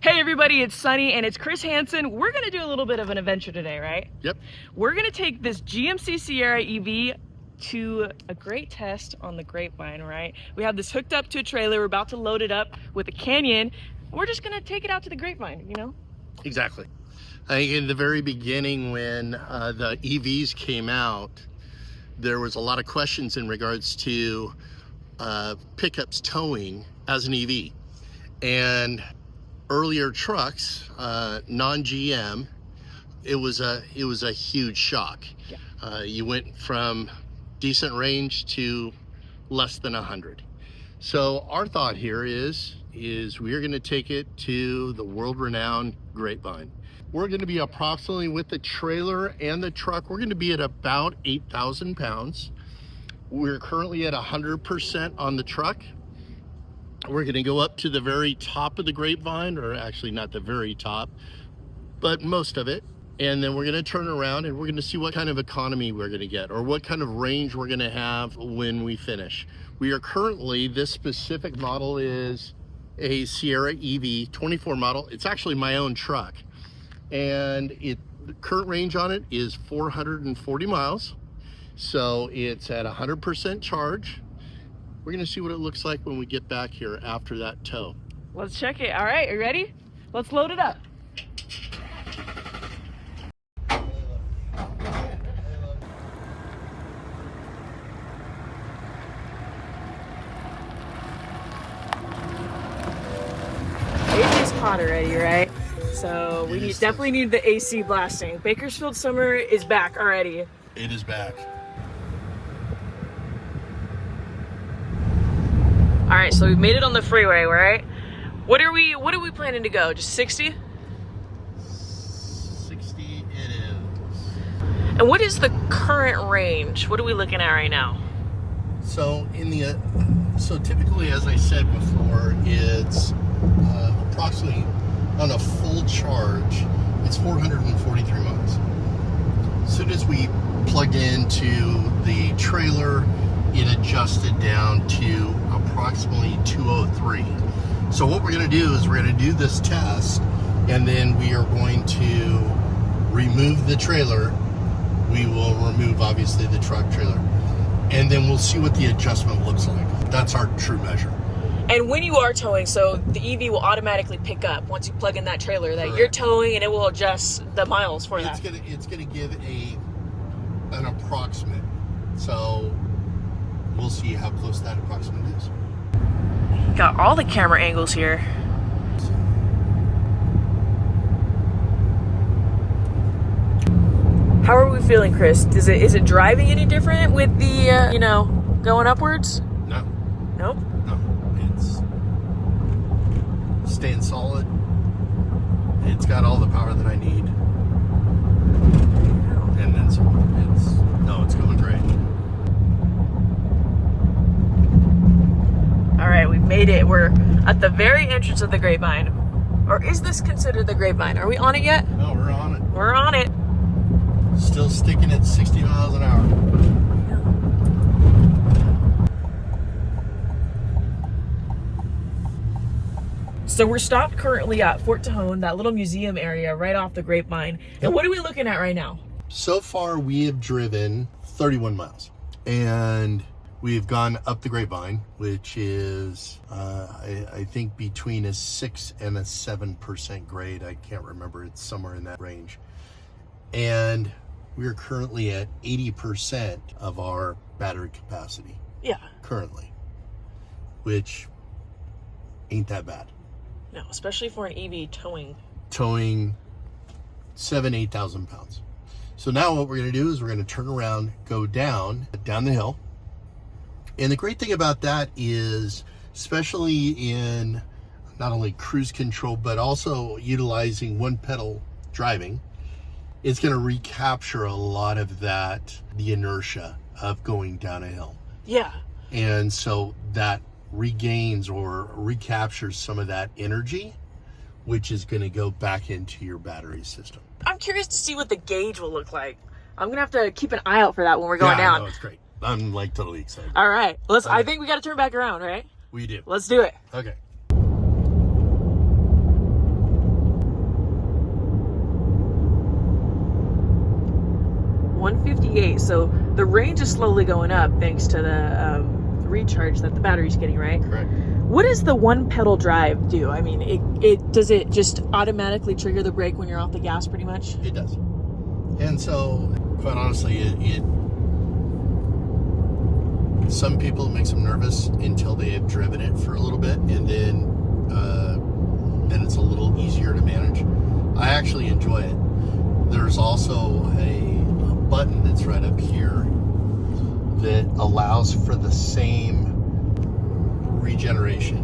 Hey everybody, it's Sunny and it's Chris Hansen. We're gonna do a little bit of an adventure today, right? Yep. We're gonna take this GMC Sierra EV to a great test on the Grapevine, right? We have this hooked up to a trailer. We're about to load it up with a Canyon. We're just gonna take it out to the Grapevine, you know? Exactly. I think in the very beginning when the EVs came out, there was a lot of questions in regards to pickups towing as an EV. And earlier trucks, non-GM, it was a huge shock. Yeah. You went from decent range to less than 100. So our thought here is we're going to take it to the world-renowned Grapevine. We're going to be approximately, with the trailer and the truck, we're going to be at about 8,000 pounds. We're currently at 100% on the truck. We're going to go up to the very top of the Grapevine, or actually not the very top, but most of it. And then we're going to turn around and we're going to see what kind of economy we're going to get, or what kind of range we're going to have when we finish. We are currently, this specific model is a Sierra EV 24 model. It's actually my own truck. And the current range on it is 440 miles. So it's at 100% charge. We're gonna see what it looks like when we get back here after that tow. Let's check it. All right, are you ready? Let's load it up. It is hot already, right? So we definitely need the AC blasting. Bakersfield summer is back already. It is back. All right, so we've made it on the freeway, right? What are we planning to go? Just 60? 60 it is. And what is the current range? What are we looking at right now? So so typically, as I said before, it's approximately, on a full charge, it's 443 miles. As soon as we plugged into the trailer, it adjusted down to approximately 203. So what we're going to do is we're going to do this test, and then we are going to remove the trailer. We will remove, obviously, the truck trailer, and then we'll see what the adjustment looks like. That's our true measure. And when you are towing, so the EV will automatically pick up once you plug in that trailer that Correct. You're towing, and it will adjust the miles for that. It's gonna give an approximate. So we'll see how close that approximate is. Got all the camera angles here. How are we feeling, Chris? Is it driving any different with the going upwards? No. Nope. No. It's staying solid. It's got all the power that I need. And then some. It's going great. All right, we've made it. We're at the very entrance of the Grapevine. Or is this considered the Grapevine? Are we on it yet? No, we're on it. We're on it. Still sticking at 60 miles an hour. So we're stopped currently at Fort Tejon, that little museum area right off the Grapevine. And what are we looking at right now? So far, we have driven 31 miles. And we've gone up the Grapevine, which is, I think, between a 6 and a 7% grade. I can't remember. It's somewhere in that range. And we're currently at 80% of our battery capacity. Yeah. Currently. Which ain't that bad. No, especially for an EV towing. Towing 8,000 pounds. So now what we're going to do is we're going to turn around, go down the hill. And the great thing about that is, especially in not only cruise control, but also utilizing one pedal driving, it's going to recapture a lot of the inertia of going down a hill. Yeah. And so that regains or recaptures some of that energy, which is going to go back into your battery system. I'm curious to see what the gauge will look like. I'm gonna have to keep an eye out for that when we're going down. No, it's great. I'm like totally excited. All right, let's. Okay. I think we got to turn back around, right? We do. Let's do it. Okay. 58, so the range is slowly going up thanks to the recharge that the battery's getting, right? Correct. What does the one pedal drive do? I mean, does it just automatically trigger the brake when you're off the gas pretty much? It does. And so, quite honestly, some people it makes them nervous until they have driven it for a little bit, and then it's a little easier to manage. I actually enjoy it. There's also a button that's right up here that allows for the same regeneration,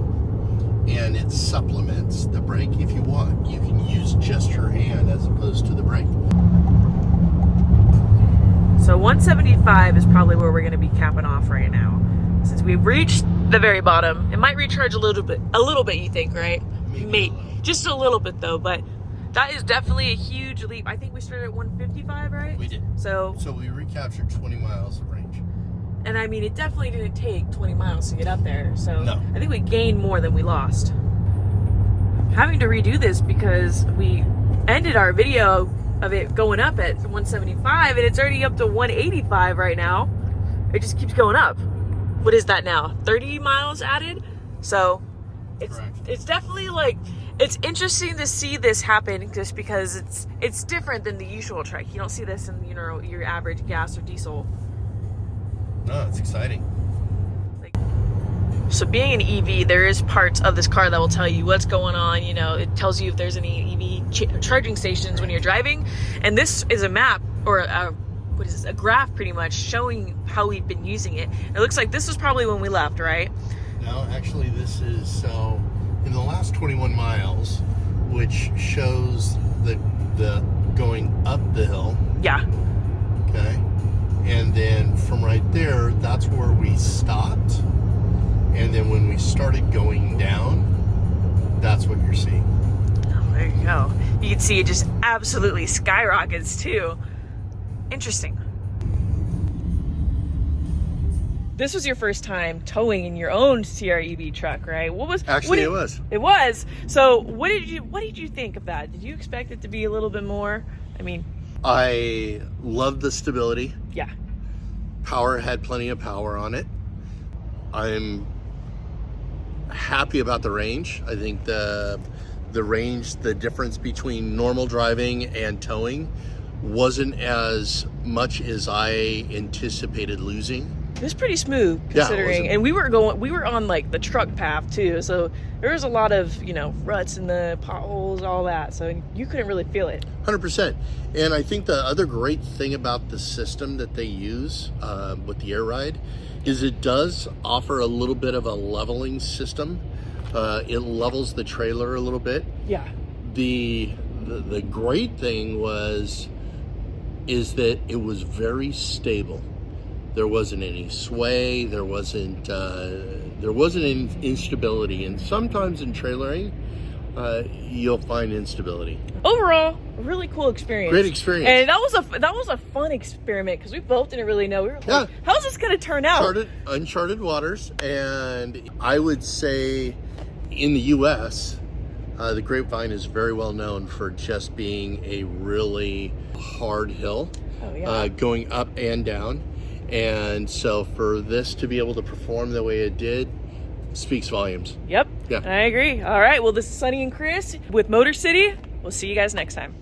and it supplements the brake if you want. You can use just your hand as opposed to the brake. So 175 is probably where we're going to be capping off right now. Since we've reached the very bottom, it might recharge a little bit, you think, right? Maybe. Just a little bit though, but that is definitely a huge leap. I think we started at 155, right? We did. So we recaptured 20 miles of range. And I mean, it definitely didn't take 20 miles to get up there. So no. I think we gained more than we lost. Having to redo this because we ended our video of it going up at 175 and it's already up to 185 right now. It just keeps going up. What is that now? 30 miles added? So it's definitely like, it's interesting to see this happen just because it's different than the usual trek. You don't see this in, you know, your average gas or diesel. No, it's exciting. So being an EV, there is parts of this car that will tell you what's going on. You know, it tells you if there's any EV charging stations when you're driving. And this is a map, or a graph pretty much, showing how we've been using it. It looks like this was probably when we left, right? No, actually this is, so in the last 21 miles, which shows the going up the hill. Yeah. Okay. And then from right there, that's where we stopped. And then when we started going down, that's what you're seeing. Oh, there you go. You can see it just absolutely skyrockets too. Interesting. This was your first time towing in your own Sierra EV truck, right? It was. It was. So what did you think of that? Did you expect it to be a little bit more? I mean, I love the stability. Yeah. Power had plenty of power on it. I'm happy about the range. I think the range, the difference between normal driving and towing wasn't as much as I anticipated losing. It was pretty smooth considering, and we were on like the truck path too, so there was a lot of, you know, ruts in the potholes, all that, so you couldn't really feel it. 100%. And I think the other great thing about the system that they use with the air ride is it does offer a little bit of a leveling system. It levels the trailer a little bit. Yeah. The great thing is that it was very stable. There wasn't any sway. There wasn't any instability. And sometimes in trailering, you'll find instability. Overall, a really cool experience. Great experience. And that was a fun experiment because we both didn't really know. We were like, how's this going to turn out? Uncharted waters. And I would say in the U.S., the Grapevine is very well known for just being a really hard hill, going up and down. And so for this to be able to perform the way it did speaks volumes. Yep. Yeah. I agree. All right. Well, this is Sunny and Chris with Motor City. We'll see you guys next time.